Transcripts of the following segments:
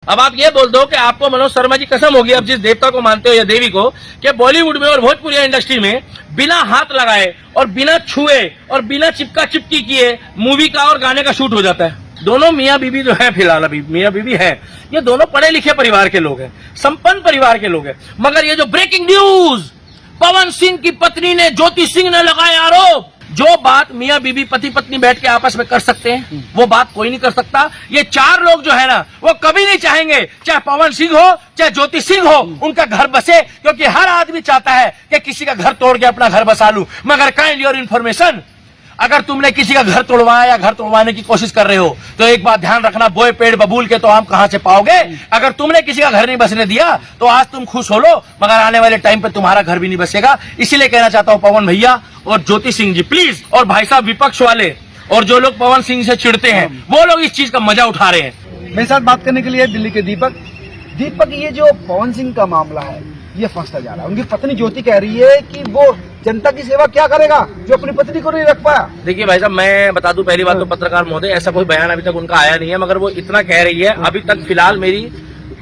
अब आप ये बोल दो कि आपको मनोज शर्मा जी कसम होगी, अब जिस देवता को मानते हो या देवी को, कि बॉलीवुड में और भोजपुरी इंडस्ट्री में बिना हाथ लगाए और बिना छुए और बिना चिपका चिपकी किए मूवी का और गाने का शूट हो जाता है। दोनों मियाँ बीबी जो है, फिलहाल अभी मियाँ बीबी है, ये दोनों पढ़े लिखे परिवार के लोग हैं, संपन्न परिवार के लोग हैं। मगर ये जो ब्रेकिंग न्यूज, पवन सिंह की पत्नी ने ज्योति सिंह ने लगाए आरोप, जो बात मियाँ बीबी पति पत्नी बैठ के आपस में कर सकते हैं वो बात कोई नहीं कर सकता। ये चार लोग जो है ना, वो कभी नहीं चाहेंगे चाहे पवन सिंह हो चाहे ज्योति सिंह हो उनका घर बसे, क्योंकि हर आदमी चाहता है कि किसी का घर तोड़ के अपना घर बसा लूं। मगर काइंड योर इन्फॉर्मेशन, अगर तुमने किसी का घर तोड़वाया या घर तोड़वाने की कोशिश कर रहे हो तो एक बात ध्यान रखना, बोए पेड़ बबूल के तो आम कहां से पाओगे। अगर तुमने किसी का घर नहीं बसने दिया तो आज तुम खुश हो लो, मगर आने वाले टाइम पे तुम्हारा घर भी नहीं बसेगा। इसीलिए कहना चाहता हूं पवन भैया और ज्योति सिंह जी प्लीज, और भाई साहब विपक्ष वाले और जो लोग पवन सिंह से चिढ़ते हैं वो लोग इस चीज का मजा उठा रहे हैं। मेरे साथ बात करने के लिए दिल्ली के दीपक, ये जो पवन सिंह का मामला है ये फंसता जा रहा है। उनकी पत्नी ज्योति कह रही है कि वो जनता की सेवा क्या करेगा जो अपनी पत्नी को नहीं रख पाया। देखिए भाई साहब, मैं बता दूं पहली बात तो पत्रकार महोदय, ऐसा कोई बयान अभी तक उनका आया नहीं है, मगर वो इतना कह रही है। अभी तक फिलहाल मेरी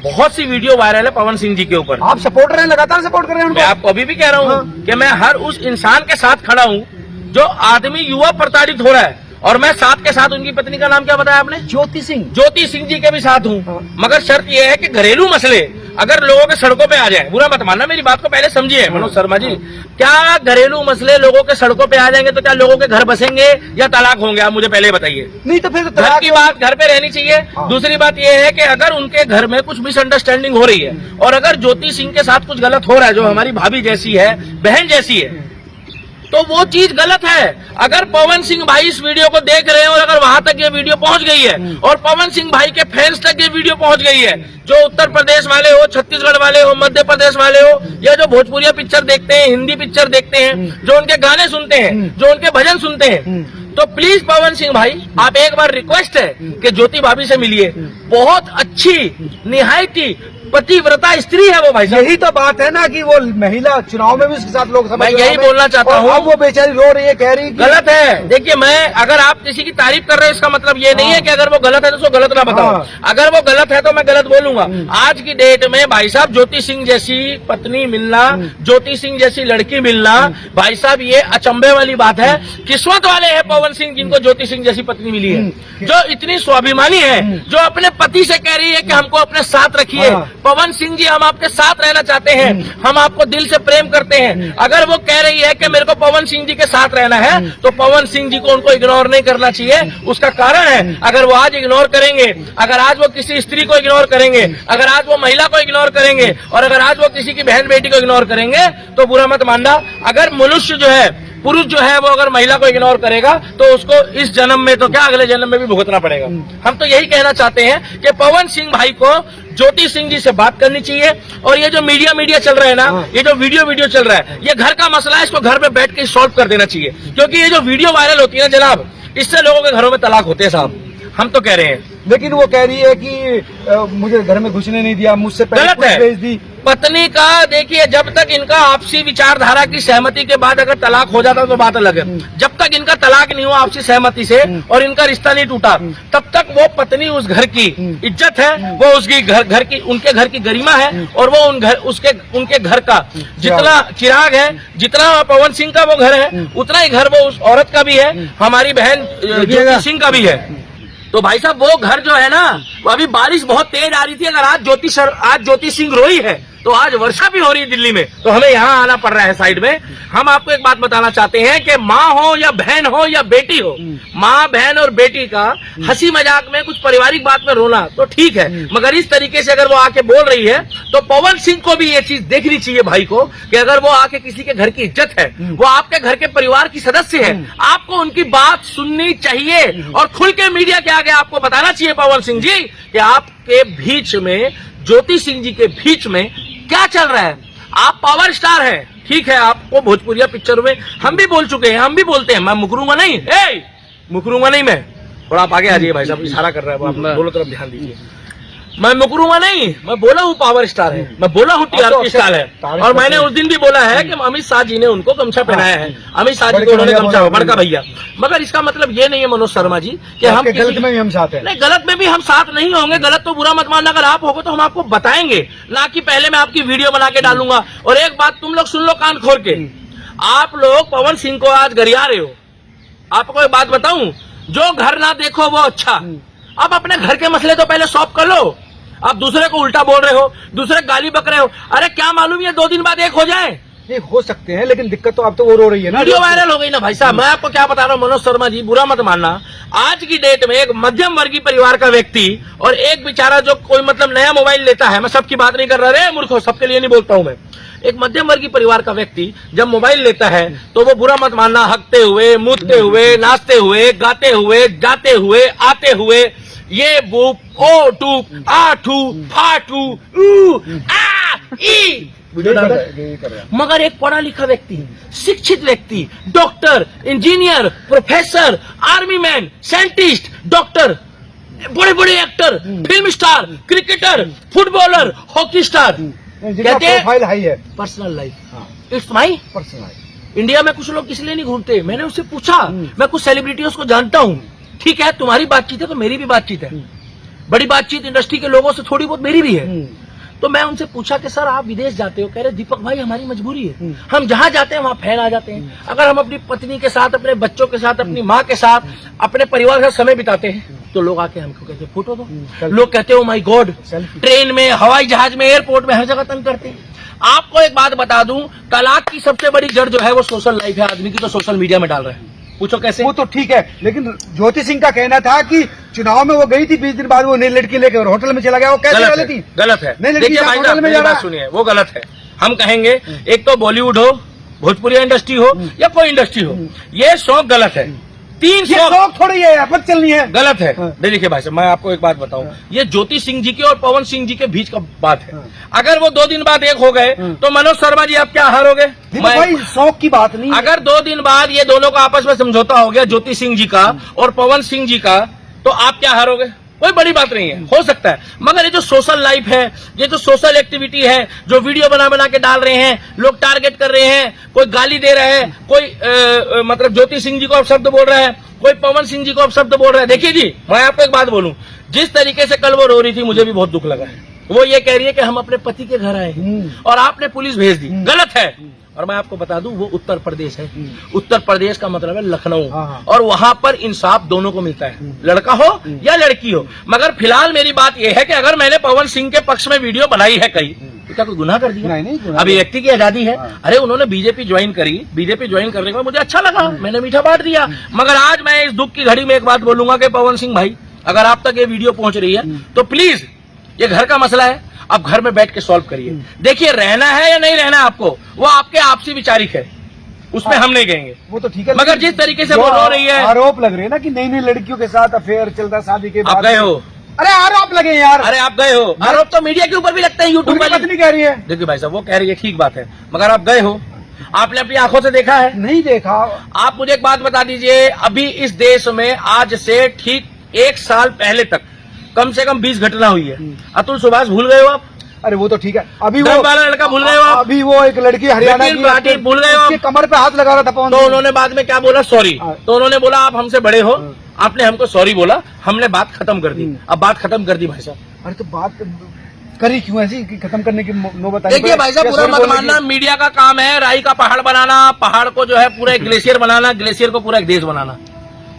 बहुत सी वीडियो वायरल है पवन सिंह जी के ऊपर। आप सपोर्ट रहे हैं, लगातार सपोर्ट कर रहे हैं उनको। मैं आपको अभी भी कह रहा हूँ कि मैं हर उस इंसान के साथ खड़ा हूँ जो आदमी युवा प्रताड़ित हो रहा है, और मैं साथ के साथ उनकी पत्नी का नाम क्या बताया आपने? ज्योति सिंह जी के भी साथ हूँ। मगर शर्त यह है कि घरेलू मसले अगर लोगों के सड़कों पे आ जाए, बुरा मत मानना, मेरी बात को पहले समझिए मनोज शर्मा जी, क्या घरेलू मसले लोगों के सड़कों पे आ जाएंगे तो क्या लोगों के घर बसेंगे या तलाक होंगे? आप मुझे पहले बताइए। नहीं तो फिर घर की बात घर पे रहनी चाहिए। दूसरी बात यह है कि अगर उनके घर में कुछ मिसअंडरस्टैंडिंग हो रही है और अगर ज्योति सिंह के साथ कुछ गलत हो रहा है, जो हमारी भाभी जैसी है, बहन जैसी है, तो वो चीज गलत है। अगर पवन सिंह भाई इस वीडियो को देख रहे हैं और अगर वहां तक ये वीडियो पहुंच गई है और पवन सिंह भाई के फैंस तक ये वीडियो पहुंच गई है, जो उत्तर प्रदेश वाले हो, छत्तीसगढ़ वाले हो, मध्य प्रदेश वाले हो, या जो भोजपुरी पिक्चर देखते हैं, हिंदी पिक्चर देखते हैं, जो उनके गाने सुनते हैं, जो उनके भजन सुनते हैं, तो प्लीज पवन सिंह भाई आप एक बार रिक्वेस्ट है कि ज्योति भाभी से मिलिए। बहुत अच्छी निहायती पतिव्रता स्त्री है वो भाई साहब। यही तो बात है ना कि वो महिला चुनाव में भी उसके साथ लोग मैं यही बोलना चाहता हूँ। अब वो बेचारी रो रही है, कह रही है गलत है। देखिए, मैं अगर आप किसी की तारीफ कर रहे हैं इसका मतलब ये नहीं है कि अगर वो गलत है तो उसको गलत ना बताओ। अगर वो गलत है तो मैं गलत बोलूंगा। आज की डेट में भाई साहब ज्योति सिंह जैसी पत्नी मिलना, ज्योति सिंह जैसी लड़की मिलना, भाई साहब ये अचंभे वाली बात है। किस्मत वाले हैं पवन सिंह जिनको ज्योति सिंह जैसी पत्नी मिली है, जो इतनी स्वाभिमानी है, जो अपने पति से कह रही है कि हमको अपने साथ रखिए। पवन सिंह जी, हम आपके साथ रहना चाहते हैं, हम आपको दिल से प्रेम करते हैं। अगर वो कह रही है कि मेरे को पवन सिंह जी के साथ रहना है तो पवन सिंह जी को उनको इग्नोर नहीं करना चाहिए। उसका कारण है, अगर वो आज इग्नोर करेंगे, अगर आज वो किसी स्त्री को इग्नोर करेंगे, अगर आज वो महिला को इग्नोर करेंगे और अगर आज वो किसी की बहन बेटी को इग्नोर करेंगे तो बुरा मत मानना। अगर मनुष्य जो है, पुरुष जो है, वो अगर महिला को इग्नोर करेगा तो उसको इस जन्म में तो क्या अगले जन्म में भी भुगतना पड़ेगा। हम तो यही कहना चाहते हैं कि पवन सिंह भाई को ज्योति सिंह जी से बात करनी चाहिए। और ये जो मीडिया चल रहा है ना, ये जो वीडियो चल रहा है, ये घर का मसला है, इसको घर में बैठ के सॉल्व कर देना चाहिए। क्योंकि ये जो वीडियो वायरल होती है ना जनाब, इससे लोगों के घरों में तलाक होते हैं साहब। हम तो कह रहे हैं, लेकिन वो कह रही है कि मुझे घर में घुसने नहीं दिया, मुझसे पहले भेज दी। पत्नी का देखिए, जब तक इनका आपसी विचारधारा की सहमति के बाद अगर तलाक हो जाता तो बात अलग है। जब तक इनका तलाक नहीं हुआ आपसी सहमति से और इनका रिश्ता नहीं टूटा, तब तक वो पत्नी उस घर की इज्जत है, वो उसकी घर की, उनके घर की गरिमा है, और वो उनके घर का जितना चिराग है, जितना पवन सिंह का वो घर है, उतना ही घर वो उस औरत का भी है, हमारी बहन ज्योति सिंह का भी है। तो भाई साहब वो घर जो है ना, वो अभी बारिश बहुत तेज आ रही थी। अगर आज ज्योति सिंह रोई है तो आज वर्षा भी हो रही है दिल्ली में, तो हमें यहाँ आना पड़ रहा है साइड में। हम आपको एक बात बताना चाहते हैं कि माँ हो या बहन हो या बेटी हो, माँ बहन और बेटी का हंसी मजाक में कुछ पारिवारिक बात में रोना तो ठीक है, मगर इस तरीके से अगर वो आके बोल रही है तो पवन सिंह को भी ये चीज देखनी चाहिए भाई को, कि अगर वो आके किसी के घर की इज्जत है, वो आपके घर के परिवार की सदस्य है, आपको उनकी बात सुननी चाहिए और खुल के मीडिया के आगे आपको बताना चाहिए पवन सिंह जी कि आपके बीच में, ज्योति सिंह जी के बीच में क्या चल रहा है। आप पावर स्टार हैं, ठीक है, आपको भोजपुरिया पिक्चर में हम भी बोल चुके हैं, हम भी बोलते हैं, मैं मुकरूंगा नहीं, मुकरूंगा नहीं मैं। थोड़ा आप आगे आ जाइए भाई साहब, इशारा कर रहा है, आप दोनों तरफ ध्यान दीजिए। मैं मुकरुमा नहीं, मैं बोला हूँ पावर स्टार है, मैं बोला हूँ टीआरपी स्टार है। और मैंने उस दिन भी बोला है कि अमित शाह जी ने उनको गमछा पहनाया है, अमित शाह जी को उन्होंने गमछा, बड़का भैया। मगर इसका मतलब ये नहीं है मनोज शर्मा जी कि हम गलत में भी हम साथ हैं। नहीं, गलत में भी हम साथ नहीं होंगे। गलत तो बुरा मत मानना, अगर आप होगे तो हम आपको बताएंगे, ना कि पहले मैं आपकी वीडियो बना के डालूंगा। और एक बात तुम लोग सुन लो कान खोल के, आप लोग पवन सिंह को आज गरिया रहे हो। आपको एक बात बताऊं, जो घर ना देखो वो अच्छा। अब अपने घर के मसले तो पहले सॉल्व कर लो। आप दूसरे को उल्टा बोल रहे हो, दूसरे गाली बक रहे हो। अरे क्या मालूम ये 2 दिन बाद एक हो जाए। ये हो सकते हैं, लेकिन दिक्कत तो आप तो वो रो रही है ना। वीडियो वायरल हो गई ना भाई साहब। मैं आपको क्या बता रहा हूँ मनोज शर्मा जी, बुरा मत मानना। आज की डेट में एक मध्यम वर्गीय परिवार का व्यक्ति और एक बेचारा जो कोई मतलब नया मोबाइल लेता है, मैं सबकी बात नहीं कर रहा, रे मूर्खों, सबके लिए नहीं बोलता हूँ मैं। एक मध्यम वर्गीय परिवार का व्यक्ति जब मोबाइल लेता है तो वो बुरा मत मानना, हकते हुए, मूतते हुए, नाचते हुए, गाते हुए, जाते हुए, आते हुए, ये बुक, ओ टू, आ टू, फा टू, ऊ, आ, ई वीडियो डाल रहा है। मगर एक पढ़ा लिखा व्यक्ति, शिक्षित व्यक्ति, doctor, engineer, professor, army man, scientist, doctor, बड़े बड़े actor, film star, cricketer, footballer, hockey star, कहते हैं प्रोफाइल हाई है। Personal life, it's my personal. India में कुछ लोग इसलिए नहीं घूमते। मैंने उससे पूछा, मैं कुछ सेलिब्रिटीज को जानता हूँ, ठीक है तुम्हारी बातचीत है तो मेरी भी बातचीत है, बड़ी बातचीत इंडस्ट्री के लोगों से थोड़ी बहुत मेरी भी है। तो मैं उनसे पूछा कि सर आप विदेश जाते हो, कह रहे दीपक भाई हमारी मजबूरी है, हम जहां जाते हैं वहां फैन आ जाते हैं। अगर हम अपनी पत्नी के साथ, अपने बच्चों के साथ, अपनी माँ के साथ, अपने परिवार के साथ समय बिताते हैं तो लोग आके हमको कहते हैं फोटो दो। लोग कहते हो माय गॉड, ट्रेन में, हवाई जहाज में, एयरपोर्ट में, हर जगह तंग करते हैं। आपको एक बात बता दूं, तलाक की सबसे बड़ी जड़ जो है वो सोशल लाइफ है आदमी की, तो सोशल मीडिया में डाल रहे हैं। पूछो कैसे? वो तो ठीक है, लेकिन ज्योति सिंह का कहना था कि चुनाव में वो गई थी, 20 दिन बाद वो नई लड़की लेकर होटल में चला गया। वो कैसे वाली थी? गलत है। नई लड़की देखिए भाई होटल साहब, में मेरी जा रहा बात सुनिए, वो गलत है। हम कहेंगे एक तो बॉलीवुड हो, भोजपुरी इंडस्ट्री हो या कोई इंडस्ट्री हो, ये शौक गलत है। 3 शौक थोड़ी है, आपस चलनी है, गलत है। देखिए भाई साहब, मैं आपको एक बात बताऊं, ये ज्योति सिंह जी के और पवन सिंह जी के बीच का बात है। अगर वो 2 दिन बाद एक हो गए तो मनोज शर्मा जी आप क्या हारोगे? भाई शौक की बात नहीं। अगर 2 दिन बाद ये दोनों का आपस में समझौता हो गया, ज्योति सिंह जी का और पवन सिंह जी का, तो आप क्या हारोगे? कोई बड़ी बात नहीं है, हो सकता है। मगर ये जो सोशल लाइफ है, ये जो सोशल एक्टिविटी है, जो वीडियो बना बना के डाल रहे हैं, लोग टारगेट कर रहे हैं, कोई गाली दे रहा है, कोई मतलब ज्योति सिंह जी को अपशब्द बोल रहा है, कोई पवन सिंह जी को अपशब्द बोल रहा है। देखिए जी, मैं आपको एक बात बोलूं, जिस तरीके से कल वो रो रही थी मुझे भी बहुत दुख लगा है। वो ये कह रही है कि हम अपने पति के घर आए और आपने पुलिस भेज दी, गलत है। और मैं आपको बता दूं वो उत्तर प्रदेश है, उत्तर प्रदेश का मतलब है लखनऊ, और वहां पर इंसाफ दोनों को मिलता है, लड़का हो या लड़की हो। मगर फिलहाल मेरी बात यह है कि अगर मैंने पवन सिंह के पक्ष में वीडियो बनाई है कहीं, तो क्या कोई गुनाह कर दिया? नहीं, अभिव्यक्ति की आजादी है। अरे उन्होंने बीजेपी ज्वाइन करी, बीजेपी ज्वाइन करने के बाद मुझे अच्छा लगा, मैंने मीठा बांट दिया। मगर आज मैं इस दुख की घड़ी में एक बात बोलूंगा कि पवन सिंह भाई, अगर आप तक ये वीडियो पहुंच रही है तो प्लीज, ये घर का मसला है, आप घर में बैठ के सॉल्व करिए। देखिए रहना है या नहीं रहना आपको, वो आपके आपसी विचारिक है, उसमें हम नहीं कहेंगे। वो तो ठीक है, मगर जिस तरीके से वो रो रही है, आरोप लग रहे हैं ना कि नई नई लड़कियों के साथ अफेयर चलता शादी के बाद। आप गए हो? अरे आरोप लगे यार। अरे आप गए हो? आरोप तो मीडिया के ऊपर भी लगता है, यूट्यूब पर नहीं कह रही है। देखिए भाई साहब, वो कह रही है ठीक बात है, मगर आप गए हो, आपने अपनी आंखों से देखा है? नहीं देखा। आप मुझे एक बात बता दीजिए, अभी इस देश में आज से ठीक 1 साल पहले तक कम से कम 20 घटना हुई है। अतुल सुभाष भूल गए हो आप? अरे वो तो ठीक है, अभी दम वो वाला लड़का भूल गए हो आप? अभी वो एक लड़की हरियाणा विपिन भाटी भूल गए हो आप? उसके कमर पे हाथ लगा रहा था पवन तो सिंह। उन्होंने बाद में क्या बोला? सॉरी। तो उन्होंने बोला आप हमसे बड़े हो, आपने हमको सॉरी बोला, हमने बात खत्म कर दी। अब बात खत्म कर दी भाई साहब। अरे तो बात करी क्यों ऐसी कि खत्म करने की नौबत आई? देखिए भाई साहब, पूरा मत मानना, मीडिया का काम है राई का पहाड़ बनाना, पहाड़ को जो है पूरा एक ग्लेशियर बनाना, ग्लेशियर को पूरा एक देश बनाना।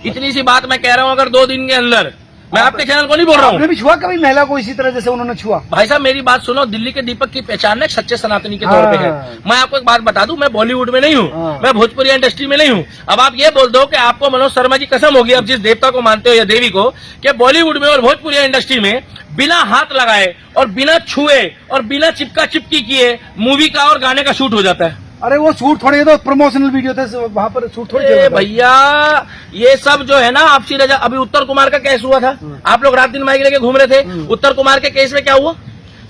इतनी सी बात मैं कह रहा हूँ, अगर 2 दिन के अंदर, मैं आपके चैनल को नहीं बोल रहा हूँ। आपने भी छुआ कभी महिला को इसी तरह जैसे उन्होंने छुआ? भाई साहब मेरी बात सुनो, दिल्ली के दीपक की पहचान एक सच्चे सनातनी के तौर पे है। मैं आपको एक बात बता दूं, मैं बॉलीवुड में नहीं हूँ, मैं भोजपुरी इंडस्ट्री में नहीं हूँ। अब आप ये बोल दो कि आपको मनोज शर्मा जी कसम होगी, अब जिस देवता को मानते हो या देवी को, कि बॉलीवुड में और भोजपुरी इंडस्ट्री में बिना हाथ लगाए और बिना छुए और बिना चिपका चिपकी किए मूवी का और गाने का शूट हो जाता है। अरे वो शूट थोड़े, तो प्रमोशनल वीडियो थे, वहाँ पर शूट थोड़ी चल रहा था। भैया ये सब जो है ना आपसी रजा। अभी उत्तर कुमार का केस हुआ था, आप लोग रात दिन माइक लेके घूम रहे थे। उत्तर कुमार के केस में क्या हुआ?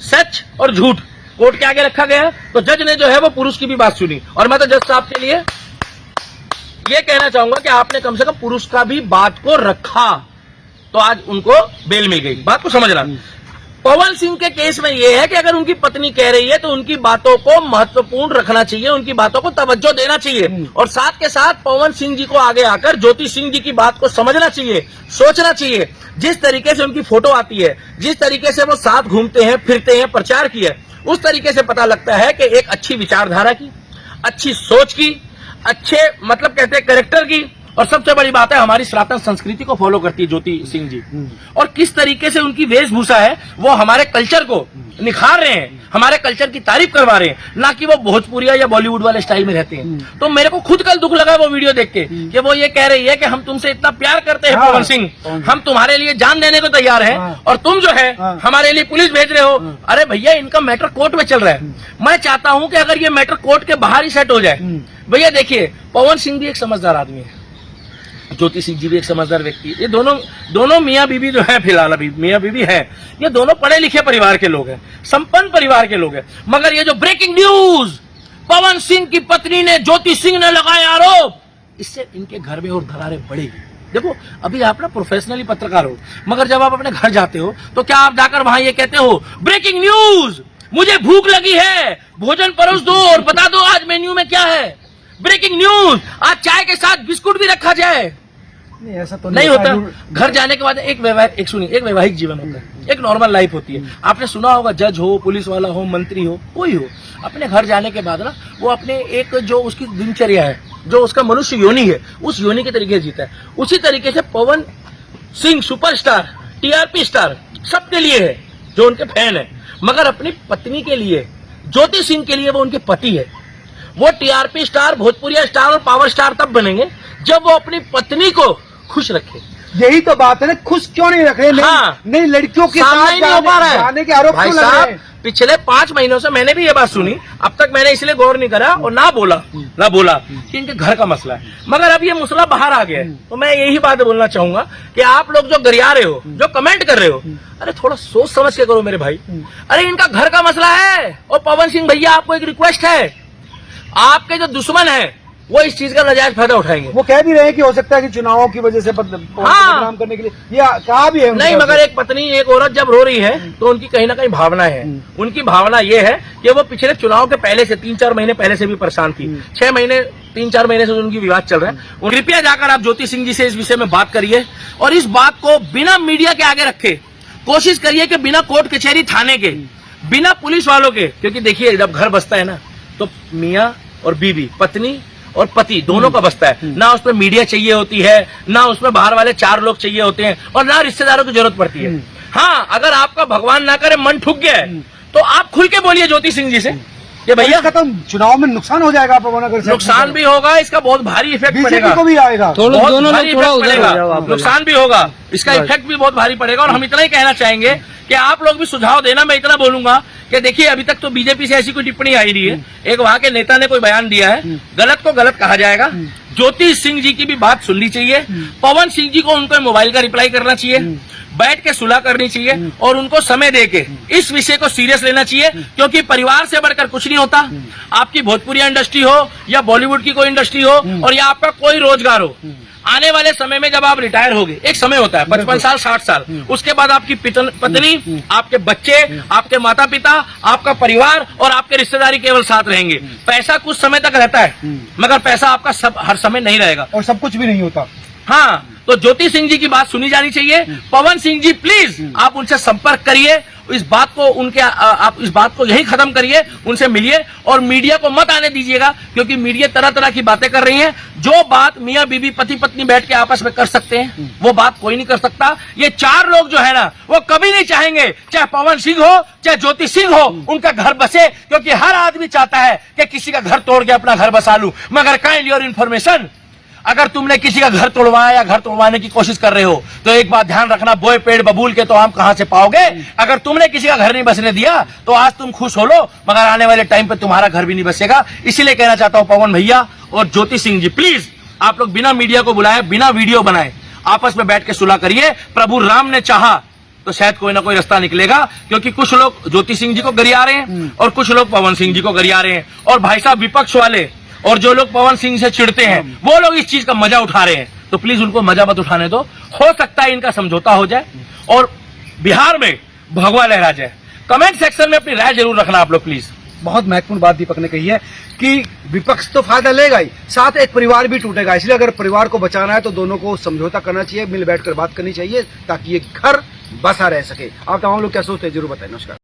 सच और झूठ कोर्ट के आगे रखा गया, तो जज ने जो है वो पुरुष की भी बात सुनी। और मैं तो जज साहब के लिए ये कहना चाहूंगा कि आपने कम से कम पुरुष का भी बात को रखा, तो आज उनको बेल मिल गई। बात को समझना। पवन सिंह के केस में यह है कि अगर उनकी पत्नी कह रही है तो उनकी बातों को महत्वपूर्ण रखना चाहिए, उनकी बातों को तवज्जो देना चाहिए और साथ के साथ पवन सिंह जी को आगे आकर ज्योति सिंह जी की बात को समझना चाहिए, सोचना चाहिए। जिस तरीके से उनकी फोटो आती है, जिस तरीके से वो साथ घूमते हैं फिरते हैं, प्रचार की है, उस तरीके से पता लगता है कि एक अच्छी विचारधारा की, अच्छी सोच की, अच्छे मतलब कहते हैं कैरेक्टर की, और सबसे बड़ी बात है हमारी सनातन संस्कृति को फॉलो करती है ज्योति सिंह जी। और किस तरीके से उनकी वेशभूषा है, वो हमारे कल्चर को निखार रहे हैं, हमारे कल्चर की तारीफ करवा रहे हैं, ना कि वो भोजपुरिया या बॉलीवुड वाले स्टाइल में रहते हैं। तो मेरे को खुद कल दुख लगा वो वीडियो देख के कि वो ये कह रही है कि हम तुमसे इतना प्यार करते हैं पवन सिंह, हम तुम्हारे लिए जान देने को तैयार हैं और तुम जो है हमारे लिए पुलिस भेज रहे हो। अरे भैया, इनका मैटर कोर्ट में चल रहा है। मैं चाहता हूं कि अगर ये मैटर कोर्ट के बाहर ही सेट हो जाए। भैया देखिए, पवन सिंह भी एक समझदार आदमी है, ज्योति सिंह जी भी एक समझदार व्यक्ति है। ये दोनों मियाँ बीबी जो है, फिलहाल अभी मियाँ बीबी है, ये दोनों पढ़े लिखे परिवार के लोग हैं, संपन्न परिवार के लोग हैं। मगर ये जो ब्रेकिंग न्यूज, पवन सिंह की पत्नी ने ज्योति सिंह ने लगाया आरोप, इससे इनके घर में और दरारें बढ़ेगी। देखो, अभी आप ना प्रोफेशनली पत्रकार हो, मगर जब आप अपने घर जाते हो तो क्या आप जाकर वहां ये कहते हो ब्रेकिंग न्यूज, मुझे भूख लगी है, भोजन परोस दो और बता दो आज मेन्यू में क्या है। ब्रेकिंग न्यूज, आज चाय के साथ बिस्कुट भी रखा जाए। नहीं, ऐसा तो नहीं होता। घर जाने के बाद एक वैवाहिक जीवन होता है, एक नॉर्मल लाइफ होती है। आपने सुना होगा, जज हो, पुलिस वाला हो, मंत्री हो, कोई हो, अपने घर जाने के बाद ना वो अपने एक जो उसकी दिनचर्या है, जो उसका मनुष्य योनि है, उस योनि के तरीके जीता है। उसी तरीके से Pawan Singh superstar, TRP star सबके लिए है जो उनके फैन है, मगर अपनी पत्नी के लिए, ज्योति सिंह के लिए वो उनके पति है। वो टीआरपी स्टार, भोजपुरिया स्टार और पावर स्टार तब बनेंगे जब वो अपनी पत्नी को खुश रखे। यही तो बात है ना, खुश क्यों नहीं रख रहे? नहीं, लड़कियों के साथ नहीं हो पा रहा है। जाने के आरोप क्यों लग रहे हैं? पिछले 5 महीनों से मैंने भी ये बात सुनी, अब तक मैंने इसलिए गौर नहीं करा और ना बोला कि इनके घर का मसला है। मगर अब ये मसला बाहर आ गया है, तो मैं यही बात बोलना चाहूंगा कि आप लोग जो गरिया रहे हो, जो कमेंट कर रहे हो, अरे थोड़ा सोच समझ के करो मेरे भाई। अरे इनका घर का मसला है। और पवन सिंह भैया, आपको एक रिक्वेस्ट है, आपके जो दुश्मन है वो इस चीज का नाजायज फायदा उठाएंगे। वो कह भी रहे हैं कि हो सकता है कि चुनावों की वजह से बदनाम करने के लिए, ये कहा भी है नहीं, मगर एक पत्नी, एक औरत जब रो रही है तो उनकी कहीं ना कहीं भावना है। उनकी भावना ये है कि वो पिछले चुनाव के पहले से 3-4 महीने पहले से भी परेशान थी। 3-4 महीने से उनकी विवाद चल रहा है। कृपया जाकर आप ज्योति सिंह जी से इस विषय में बात करिए और इस बात को बिना मीडिया के आगे रखे कोशिश करिए कि बिना कोर्ट कचहरी थाने के, बिना पुलिस वालों के, क्योंकि देखिए जब घर बसता है ना तो मियाँ और बीवी, पत्नी और पति दोनों का बसता है। ना उसमें मीडिया चाहिए होती है, ना उसमें बाहर वाले 4 लोग चाहिए होते हैं, और ना रिश्तेदारों की जरूरत पड़ती है। हाँ, अगर आपका भगवान ना करे मन ठुक गया है तो आप खुल के बोलिए ज्योति सिंह जी से कि भैया खत्म, चुनाव में नुकसान हो जाएगा। पवन, अगर नुकसान भी होगा, इसका बहुत भारी इफेक्ट पड़ेगा, को भी आएगा, दोनों पड़ेगा, नुकसान भी होगा, इसका इफेक्ट भी बहुत भारी पड़ेगा। और हम इतना ही कहना चाहेंगे कि आप लोग भी सुझाव देना। मैं इतना बोलूंगा कि देखिए, अभी तक तो बीजेपी से ऐसी कोई टिप्पणी आई नहीं है। एक वहां के नेता ने कोई बयान दिया है, गलत को गलत कहा जाएगा। ज्योति सिंह जी की भी बात सुननी चाहिए, पवन सिंह जी को उनको मोबाइल का रिप्लाई करना चाहिए, बैठ के सुलह करनी चाहिए और उनको समय देके इस विषय को सीरियस लेना चाहिए, क्योंकि परिवार से बढ़कर कुछ नहीं होता। आपकी भोजपुरी इंडस्ट्री हो या बॉलीवुड की कोई इंडस्ट्री हो और या आपका कोई रोजगार हो, आने वाले समय में जब आप रिटायर होगे, एक समय होता है 55 साल 60 साल, उसके बाद आपकी पत्नी, आपके बच्चे, आपके माता पिता, आपका परिवार और आपके रिश्तेदारी केवल साथ रहेंगे। पैसा कुछ समय तक रहता है, मगर पैसा आपका सब हर समय नहीं रहेगा और सब कुछ भी नहीं होता। हाँ, तो ज्योति सिंह जी की बात सुनी जानी चाहिए। पवन सिंह जी प्लीज आप उनसे संपर्क करिए, इस बात को आप इस बात को यही खत्म करिए, उनसे मिलिए और मीडिया को मत आने दीजिएगा, क्योंकि मीडिया तरह तरह की बातें कर रही है। जो बात मियाँ बीवी, पति पत्नी बैठ के आपस में कर सकते हैं, वो बात कोई नहीं कर सकता। ये 4 लोग जो है ना, वो कभी नहीं चाहेंगे, चाहे पवन सिंह हो चाहे ज्योति सिंह हो, उनका घर बसे, क्योंकि हर आदमी चाहता है कि किसी का घर तोड़ के अपना घर बसा लूं। मगर काइंड योर इन्फॉर्मेशन, अगर तुमने किसी का घर तोड़वाया या घर तोड़वाने की कोशिश कर रहे हो तो एक बात ध्यान रखना, बोए पेड़ बबूल के तो आम कहां से पाओगे। अगर तुमने किसी का घर नहीं बसने दिया तो आज तुम खुश हो लो, मगर आने वाले टाइम पे तुम्हारा घर भी नहीं बसेगा। इसीलिए कहना चाहता हूं पवन भैया और ज्योति सिंह जी, प्लीज आप लोग बिना मीडिया को बुलाए, बिना वीडियो बनाए, आपस में बैठ के सुलह करिए। प्रभु राम ने चाहा तो शायद कोई ना कोई रास्ता निकलेगा, क्योंकि कुछ लोग ज्योति सिंह जी को गरिया रहे हैं और कुछ लोग पवन सिंह जी को गरिया रहे हैं। और भाई साहब, विपक्ष वाले और जो लोग पवन सिंह से चिढ़ते हैं, वो लोग इस चीज का मजा उठा रहे हैं, तो प्लीज उनको मजा मत उठाने दो। हो सकता है इनका समझौता हो जाए और बिहार में भगवा लहरा जाए। कमेंट सेक्शन में अपनी राय जरूर रखना आप लोग प्लीज। बहुत महत्वपूर्ण बात दीपक ने कही है कि विपक्ष तो फायदा लेगा ही, साथ एक परिवार भी टूटेगा। इसलिए अगर परिवार को बचाना है तो दोनों को समझौता करना चाहिए, मिल बैठकर बात करनी चाहिए ताकि ये घर बसा रह सके। आप तमाम लोग क्या सोचते हैं जरूर बताएं। नमस्कार।